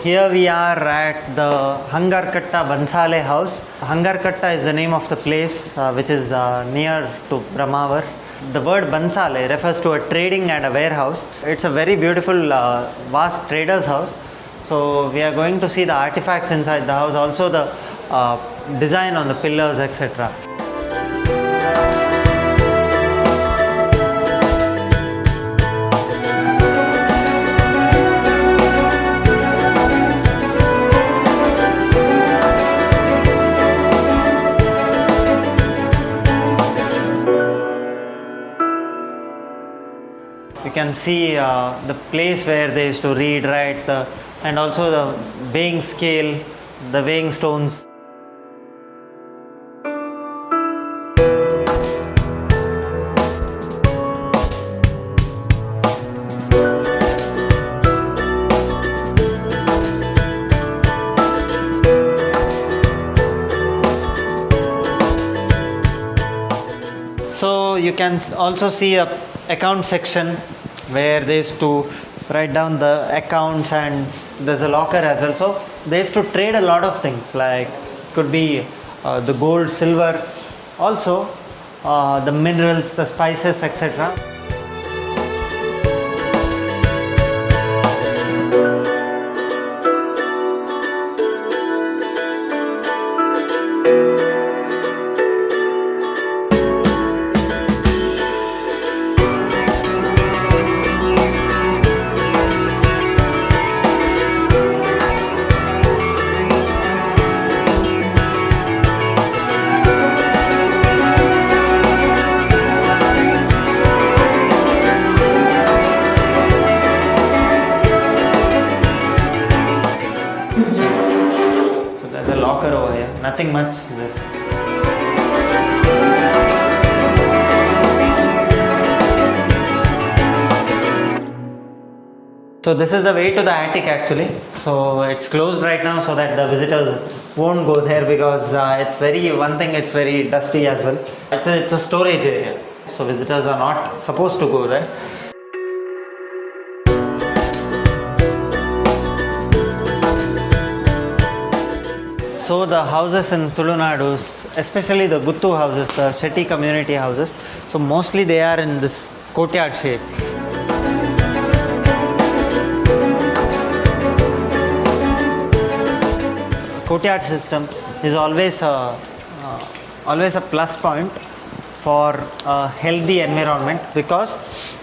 Here we are at the Hungaracutta Bansaale house. Hungarcutta is the name of the place which is near to Brahmawar. The word Bansaale refers to a trading and a warehouse. It's a very beautiful, vast trader's house. So we are going to see the artifacts inside the house, also the design on the pillars, etc. You can see the place where they used to read, write, and also the weighing scale, the weighing stones. So you can also see a account section where they used to write down the accounts, and there's a locker as well. So they used to trade a lot of things, like could be the gold, silver, also the minerals, the spices, etc. Over here, nothing much. This. So this is the way to the attic actually. So it's closed right now so that the visitors won't go there, because it's very dusty as well. It's a storage area, so visitors are not supposed to go there. So the houses in Tulunadu, especially the Guttu houses, the Shetty community houses, so mostly they are in this courtyard shape. Courtyard system is always a plus point for a healthy environment, because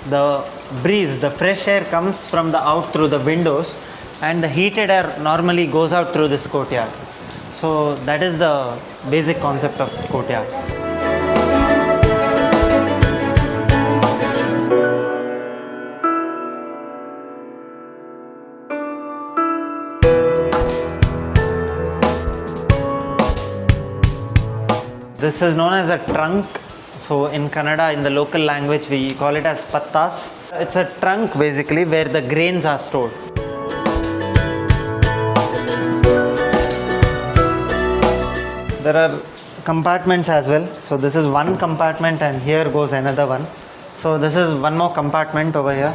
the breeze, the fresh air comes from the out through the windows, and the heated air normally goes out through this courtyard. So that is the basic concept of courtyard. This is known as a trunk. So in Kannada, in the local language, we call it as pattas. It's a trunk basically where the grains are stored. There are compartments as well. So this is one compartment, and here goes another one. So this is one more compartment over here.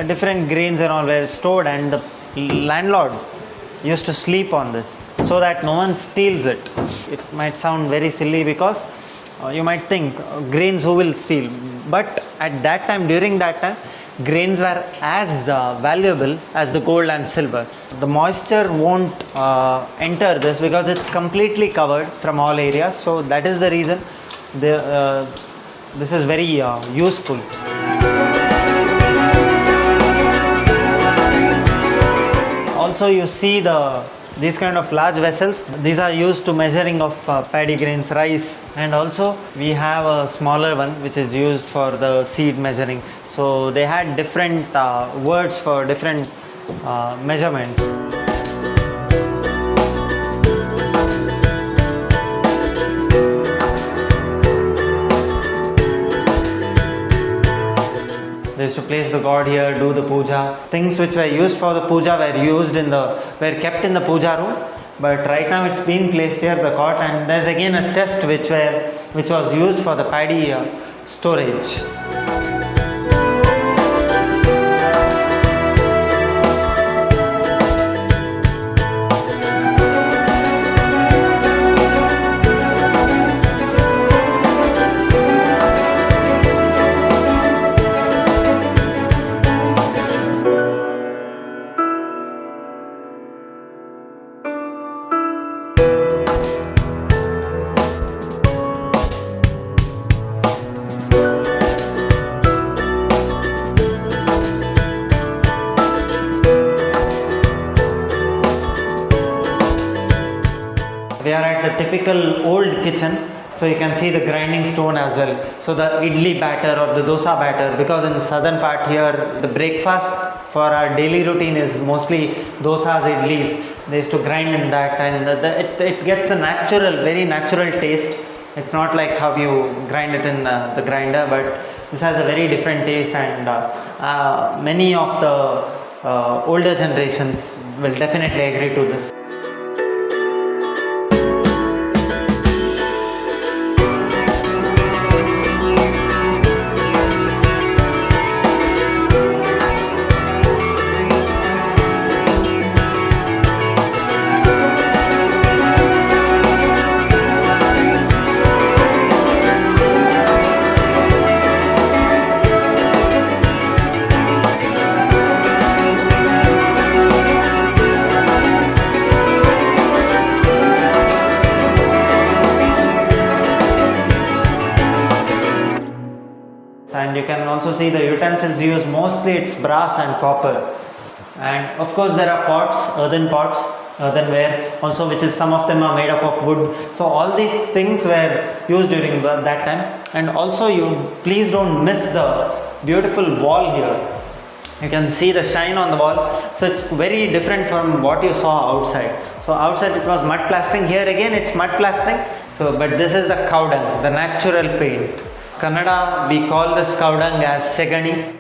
Different grains and all were stored, and the landlord used to sleep on this so that no one steals it. It might sound very silly, because you might think grains who will steal, but at that time, during that time, grains were as valuable as the gold and silver. The moisture won't enter this because it's completely covered from all areas. So that is the reason this is very useful. Also, you see these kind of large vessels. These are used to measuring of paddy grains, rice, and also we have a smaller one which is used for the seed measuring. So they had different words for different measurements. They used to place the god here, do the puja. Things which were used for the puja were kept in the puja room. But right now it's been placed here, the cot, and there's again a chest which was used for the paddy storage. at the typical old kitchen. So you can see the grinding stone as well. So the idli batter or the dosa batter, because in southern part here the breakfast for our daily routine is mostly dosas, idlis. They used to grind in that, and it gets a natural, very natural taste. It's not like how you grind it in the grinder, but this has a very different taste, and many of the older generations will definitely agree to this. And you can also see the utensils used, mostly it's brass and copper, and of course there are pots, earthenware also, which is some of them are made up of wood. So all these things were used during that time. And also please don't miss the beautiful wall here. You can see the shine on the wall, so it's very different from what you saw outside. So outside it was mud plastering, here again it's mud plastering. So but this is the cow dung, the natural paint. Kannada, we call this cow dung as segani.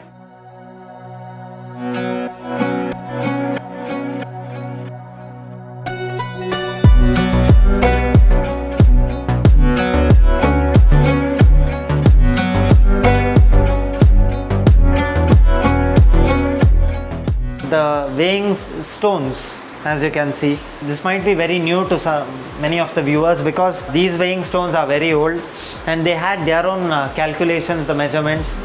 The weighing stones, as you can see, this might be very new to many of the viewers, because these weighing stones are very old and they had their own calculations, the measurements.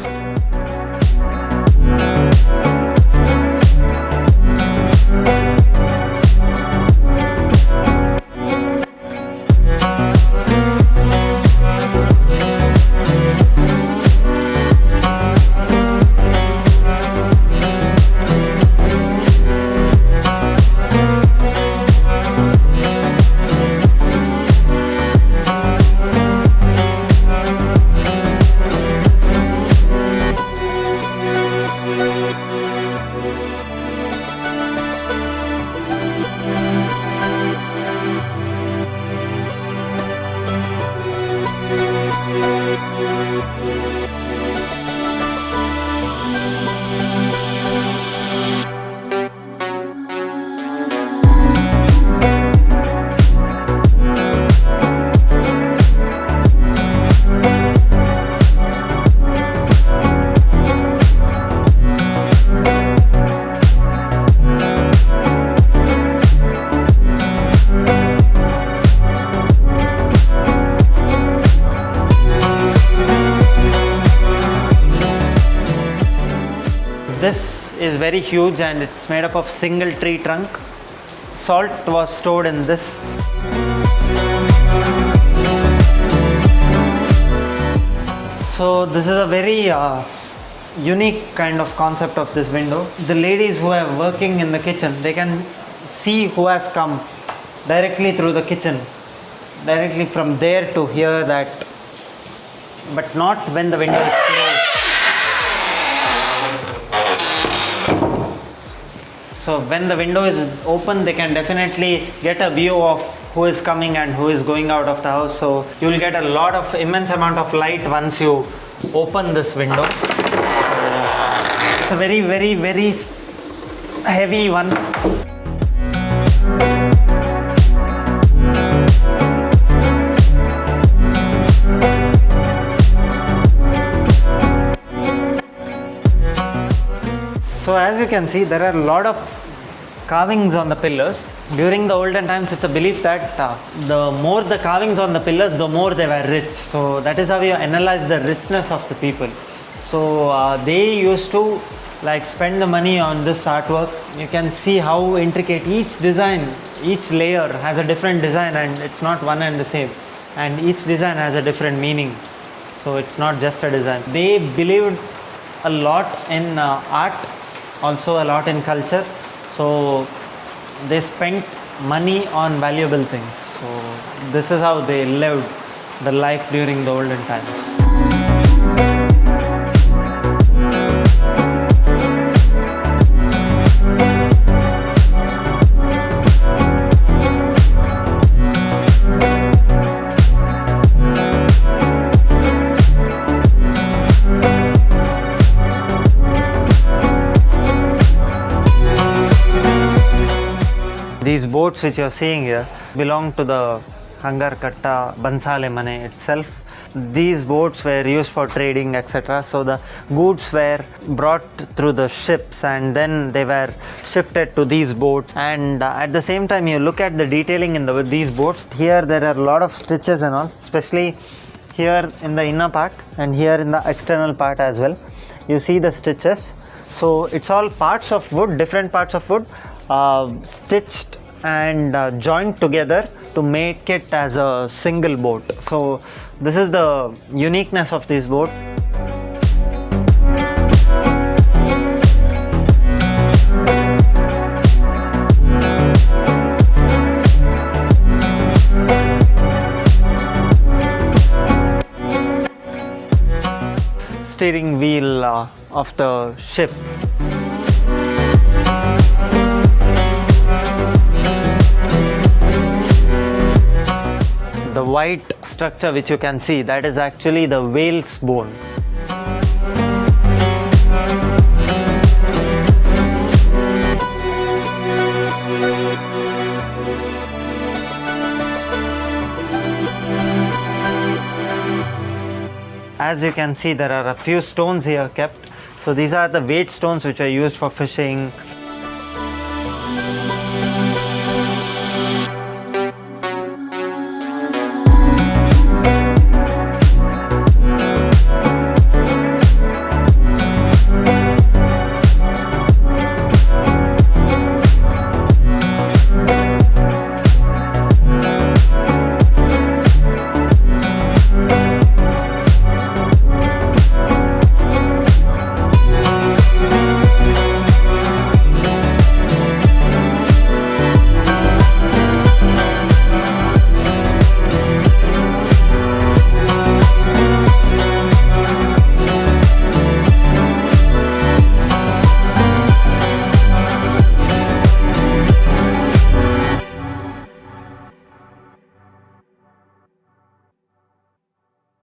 This is very huge and it's made up of single tree trunk. Salt was stored in this. So this is a very unique kind of concept of this window. The ladies who are working in the kitchen, they can see who has come directly through the kitchen, directly from there to here, that, but not when the window is closed. So when the window is open, they can definitely get a view of who is coming and who is going out of the house. So you will get a lot of immense amount of light once you open this window. It's a very, very, very heavy one. So as you can see, there are a lot of carvings on the pillars. During the olden times, it's a belief that the more the carvings on the pillars, the more they were rich. So that is how you analyze the richness of the people. So they used to spend the money on this artwork. You can see how intricate each design, each layer has a different design, and it's not one and the same. And each design has a different meaning. So it's not just a design. They believed a lot in art, also a lot in culture. So they spent money on valuable things. So this is how they lived the life during the olden times. These boats which you are seeing here belong to the Hungaracutta Bansaale Mane itself. These boats were used for trading, etc. So the goods were brought through the ships and then they were shifted to these boats. And at the same time, you look at the detailing in these boats. Here there are a lot of stitches and all, especially here in the inner part and here in the external part as well. You see the stitches. So it's all parts of wood, different parts of wood, stitched and joined together to make it as a single boat. So this is the uniqueness of this boat. Steering wheel of the ship. The white structure which you can see, that is actually the whale's bone. As you can see, there are a few stones here kept. So these are the weight stones which are used for fishing